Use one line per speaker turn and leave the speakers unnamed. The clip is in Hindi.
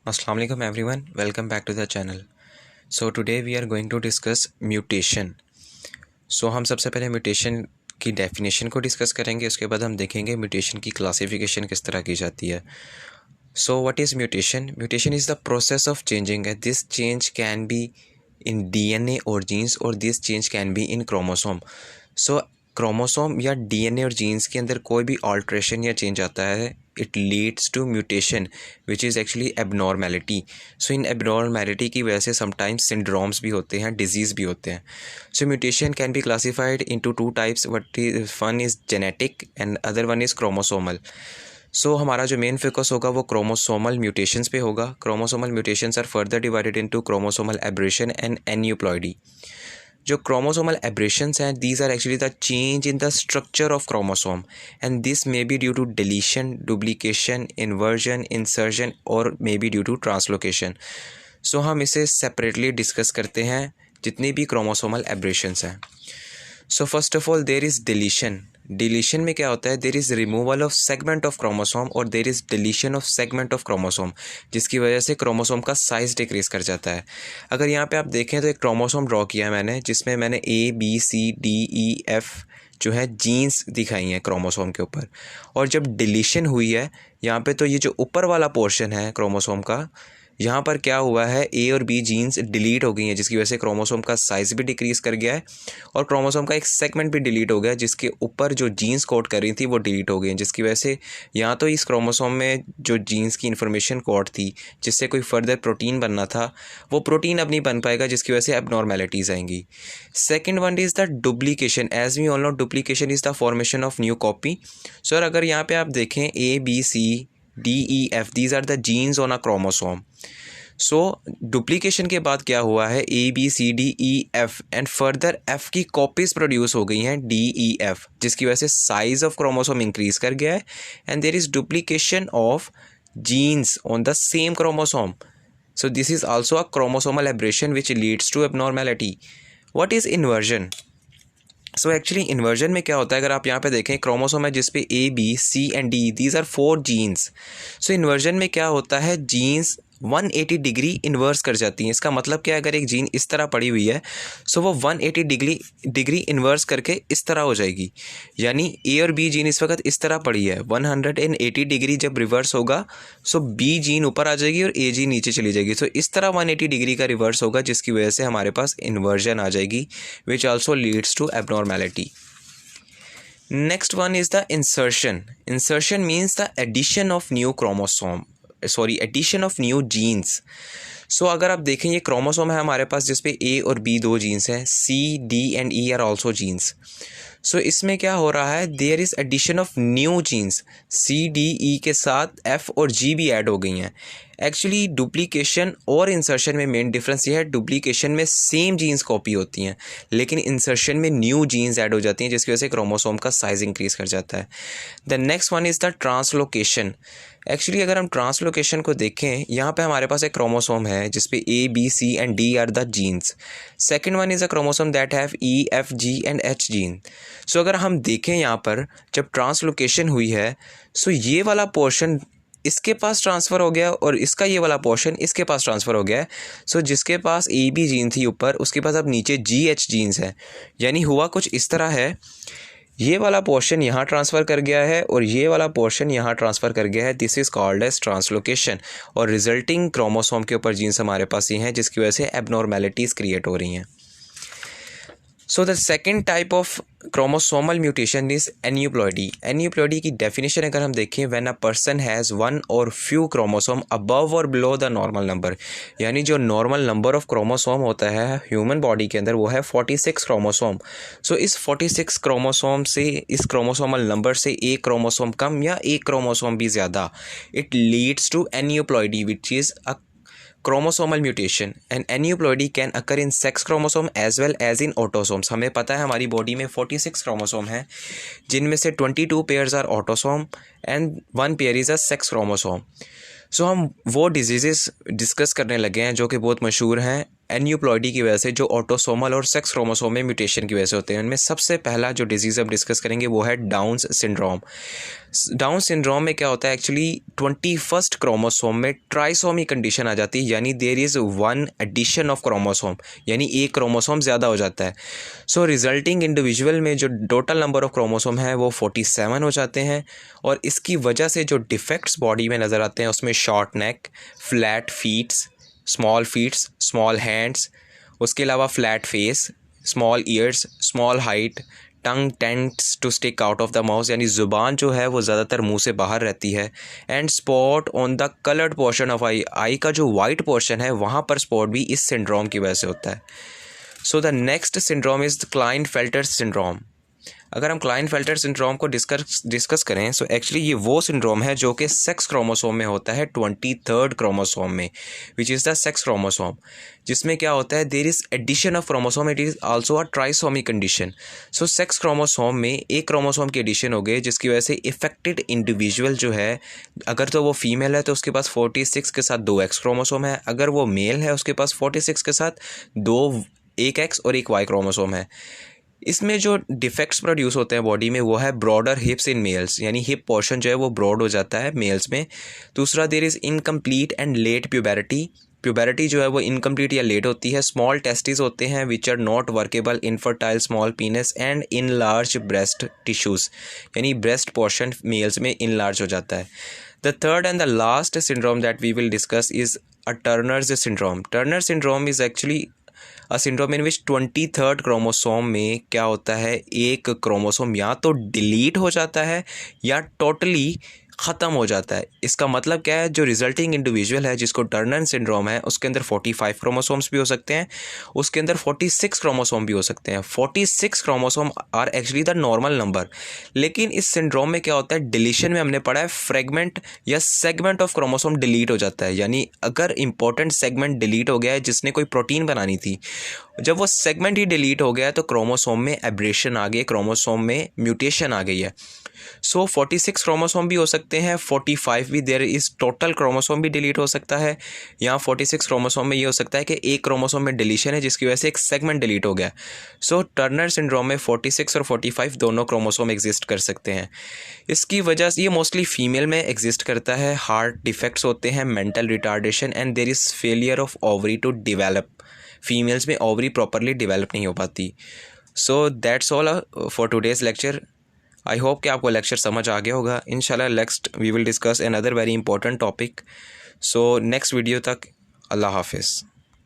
Assalamu alaikum everyone, welcome back to the channel. So today we are going to discuss mutation. So हम सबसे पहले म्यूटेशन की डेफिनेशन को डिस्कस करेंगे, उसके बाद हम देखेंगे म्यूटेशन की क्लासिफिकेशन किस तरह की जाती है. So what is mutation? Mutation is the process of changing. This change can be in DNA or genes or this change can be in chromosome. So chromosome या डीएनए और जीन्स के अंदर कोई भी ऑल्ट्रेशन या चेंज आता है, it leads to mutation which is actually abnormality. So इन एबनॉर्मेलिटी की वजह से समटाइम्स सिंड्रोम्स भी होते हैं, डिजीज़ भी होते हैं. So mutation can be classified into two types. One is genetic and other one is chromosomal. So हमारा जो मेन फोकस होगा वो क्रोमोसोमल म्यूटेशंस पे होगा. Chromosomal mutations are further divided into chromosomal aberration and aneuploidy. जो क्रोमोसोमल एब्रेशंस हैं, these are actually the change in the structure of chromosome and this may be due to deletion, duplication, inversion, insertion और may be due to translocation. So हम इसे सेपरेटली डिस्कस करते हैं जितनी भी क्रोमोसोमल एब्रेशंस हैं. So first of all there is deletion. Deletion में क्या होता है? There is removal of segment of chromosome और there is deletion of segment of chromosome, जिसकी वजह से क्रोमोसोम का साइज़ डिक्रीज कर जाता है. अगर यहाँ पे आप देखें तो एक क्रोमोसोम ड्रॉ किया है मैंने, जिसमें मैंने ABCDEF जो है जीन्स दिखाई हैं क्रोमोसोम के ऊपर. और जब डिलीशन हुई है यहाँ पे, तो ये जो ऊपर वाला पोर्शन है क्रोमोसोम का, यहाँ पर क्या हुआ है, A और B जीन्स डिलीट हो गई हैं, जिसकी वजह से क्रोमोसोम का साइज़ भी डिक्रीज़ कर गया है और क्रोमोसोम का एक सेगमेंट भी डिलीट हो गया, जिसके ऊपर जो जीन्स कोड कर रही थी वो डिलीट हो गई हैं, जिसकी वजह से यहाँ तो इस क्रोमोसोम में जो जीन्स की इन्फॉर्मेशन कोड थी जिससे कोई फर्दर प्रोटीन बनना था, वो प्रोटीन अब नहीं बन पाएगा, जिसकी वजह से एबनॉर्मेलिटीज़ आएंगी. Second one is the duplication. As we all know, duplication is the formation of new copy. Sir अगर यहाँ पे आप देखें ABCDEF, these are the genes on a chromosome. So duplication के बाद क्या हुआ है, ABCDEF एंड फर्दर F की कॉपीज़ प्रोड्यूस हो गई हैं DEF, जिसकी वजह से साइज ऑफ क्रोमोसोम इंक्रीज कर गया है and there is duplication of genes on the same chromosome. So this is also a chromosomal aberration which leads to abnormality. What is inversion? So actually inversion में क्या होता है, अगर आप यहाँ पे देखें क्रोमोसोम है जिसपे A, B, C and D, these are 4 genes. So inversion में क्या होता है, जीन्स 180 डिग्री इन्वर्स कर जाती हैं. इसका मतलब क्या है, अगर एक जीन इस तरह पड़ी हुई है सो वो 180 डिग्री इन्वर्स करके इस तरह हो जाएगी. यानी A और B जीन इस वक्त इस तरह पड़ी है, 180 डिग्री जब रिवर्स होगा सो B जीन ऊपर आ जाएगी और A जीन नीचे चली जाएगी. सो इस तरह 180 डिग्री का रिवर्स होगा, जिसकी वजह से हमारे पास इन्वर्जन आ जाएगी which also leads to abnormality. Next one is the insertion. Insertion means the addition of new addition of new genes. सो अगर आप देखें ये क्रोमोसोम है हमारे पास जिसपे A और B 2 जीन्स हैं, C, D and E are also genes. So इसमें क्या हो रहा है, there is addition of new genes. C, D, E के साथ F और G भी ऐड हो गई हैं. एक्चुअली डुप्लीकेशन और इंसर्शन में मेन डिफरेंस ये है, डुप्लीकेशन में सेम जीन्स कॉपी होती हैं लेकिन इंसर्शन में न्यू जीन्स ऐड हो जाती हैं, जिसकी वजह से क्रोमोसोम का साइज इंक्रीज कर जाता है. The next one is the translocation. Actually अगर हम ट्रांसलोकेशन को देखें, यहाँ पे हमारे पास एक क्रोमोसोम है जिसपे A, B, C and D are the genes. Second one is a chromosome that have E, F, G and H gene. So अगर हम देखें यहाँ पर जब ट्रांसलोकेशन हुई है, सो ये वाला पोर्शन इसके पास ट्रांसफ़र हो गया और इसका ये वाला पोर्शन इसके पास ट्रांसफ़र हो गया है. सो जिसके पास AB जीन थी ऊपर, उसके पास अब नीचे GH जीन्स है. यानी हुआ कुछ इस तरह है, ये वाला पोर्शन यहाँ ट्रांसफ़र कर गया है और ये वाला पोर्शन यहाँ ट्रांसफ़र कर गया है. This is called as translocation और रिजल्टिंग क्रोमोसोम के ऊपर जीन्स हमारे पास ये हैं, जिसकी वजह से एबनॉर्मेलिटीज़ क्रिएट हो रही हैं. So the second type of chromosomal mutation is aneuploidy. Aneuploidy की डेफिनेशन अगर हम देखें, when a person has one और फ्यू क्रोमोसोम अबव और बिलो द नॉर्मल नंबर. यानी जो नॉर्मल नंबर ऑफ क्रोमोसोम होता है ह्यूमन बॉडी के अंदर वो है 46 क्रोमोसोम. सो इस 46 क्रोमोसोम से, इस क्रोमोसोमल नंबर से एक क्रोमोसोम कम या एक क्रोमोसोम भी ज़्यादा, it leads to aneuploidy which is a chromosomal mutation. And aneuploidy can occur in sex chromosome as well as in autosomes. हमें पता है हमारी बॉडी में 46 क्रोमोसोम हैं, जिनमें से 22 pairs are autosome and 1 pair is a sex chromosome. So हम वो डिजीज़ डिस्कस करने लगे हैं जो कि बहुत मशहूर हैं एन्यूप्लॉइडी की वजह से, जो ऑटोसोमल और सेक्स क्रोमोसोम में म्यूटेशन की वजह से होते हैं। उनमें सबसे पहला जो डिजीज़ हम डिस्कस करेंगे वो है डाउन्स सिंड्रोम। डाउन सिंड्रोम में क्या होता है एक्चुअली, 21st क्रोमोसोम में ट्राइसोमी कंडीशन आ जाती है, यानी there is one addition of chromosome, यानी एक क्रोमोसोम ज़्यादा हो जाता है। सो रिजल्टिंग इंडिविजुअल में जो टोटल नंबर ऑफ क्रोमोसोम है वो 47 हो जाते हैं। और इसकी वजह से जो डिफेक्ट्स बॉडी में नज़र आते हैं उसमें short neck, flat feets, small hands, उसके अलावा flat face, small ears, small height, tongue tends to stick out of the mouth, यानी ज़ुबान जो है वो ज़्यादातर मुंह से बाहर रहती है। And spot on the coloured portion of eye का जो वाइट पोर्शन है वहाँ पर स्पॉट भी इस सिंड्रोम की वजह से होता है। So the next syndrome is Klinefelter syndrome. अगर हम क्लाइनफेल्टर सिंड्रोम को डिस्कस करें, सो एक्चुअली ये वो सिंड्रोम है जो कि सेक्स क्रोमोसोम में होता है, 23rd क्रोमोसोम में, which is the sex chromosome, जिसमें क्या होता है, there is addition of chromosome, it is also a trisomy condition. So sex chromosome में एक क्रोमोसोम की एडिशन हो गई, जिसकी वजह से इफेक्टेड इंडिविजुअल जो है, अगर तो वो फीमेल है तो उसके पास 46 के साथ 2 एक्स क्रोमोसोम है, अगर वो मेल है उसके पास 46 के साथ एक एक्स और एक वाई क्रोमोसोम है। इसमें जो डिफेक्ट्स प्रोड्यूस होते हैं बॉडी में वो है ब्रॉडर हिप्स इन मेल्स, यानी हिप पोर्शन जो है वो ब्रॉड हो जाता है मेल्स में। दूसरा, there is incomplete and late puberty जो है वो इनकम्प्लीट या लेट होती है। स्मॉल टेस्टिस होते हैं which are not workable, infertile small penis and enlarge breast tissues, यानी ब्रेस्ट पोर्शन मेल्स में इन लार्ज हो जाता है। The third and the last syndrome that we will discuss is a Turner's syndrome. Turner syndrome is actually a syndrome in which 23rd chromosome में क्या होता है, एक क्रोमोसोम या तो डिलीट हो जाता है या टोटली ख़त्म हो जाता है। इसका मतलब क्या है, जो रिजल्टिंग इंडिविजुअल है जिसको टर्नर सिंड्रोम है उसके अंदर 45 क्रोमोसोम्स भी हो सकते हैं, उसके अंदर 46 क्रोमोसोम भी हो सकते हैं। 46 chromosome are actually the normal number. लेकिन इस सिंड्रोम में क्या होता है, डिलीशन में हमने पढ़ा है फ्रेगमेंट या सेगमेंट ऑफ क्रोमोसोम डिलीट हो जाता है, यानी अगर इंपॉर्टेंट सेगमेंट डिलीट हो गया है जिसने कोई प्रोटीन बनानी थी, जब वो सेगमेंट ही डिलीट हो गया है तो क्रोमोसोम में एब्रेशन आ गई, क्रोमोसोम में म्यूटेशन आ गई है। सो 46 क्रोमोसोम भी हो सकते हैं, 45 भी, देयर इज़ टोटल क्रोमोसोम भी डिलीट हो सकता है। यहाँ 46 क्रोमोसोम में ये हो सकता है कि एक क्रोमोसोम में डिलीशन है जिसकी वजह से एक सेगमेंट डिलीट हो गया। सो टर्नर सिंड्रोम में 46 और 45 दोनों क्रोमोसोम एग्जिस्ट कर सकते हैं। इसकी वजह से ये मोस्टली फीमेल में एग्जिस्ट करता है। हार्ट डिफेक्ट्स होते हैं, mental retardation and there is failure of ovary to develop. Females में ओवरी प्रॉपरली डिवेलप नहीं हो पाती। So that's all for today's lecture. I hope कि आपको लेक्चर समझ आ गया होगा। इंशाल्लाह next we will discuss another very important topic. So next video तक अल्लाह हाफिज़।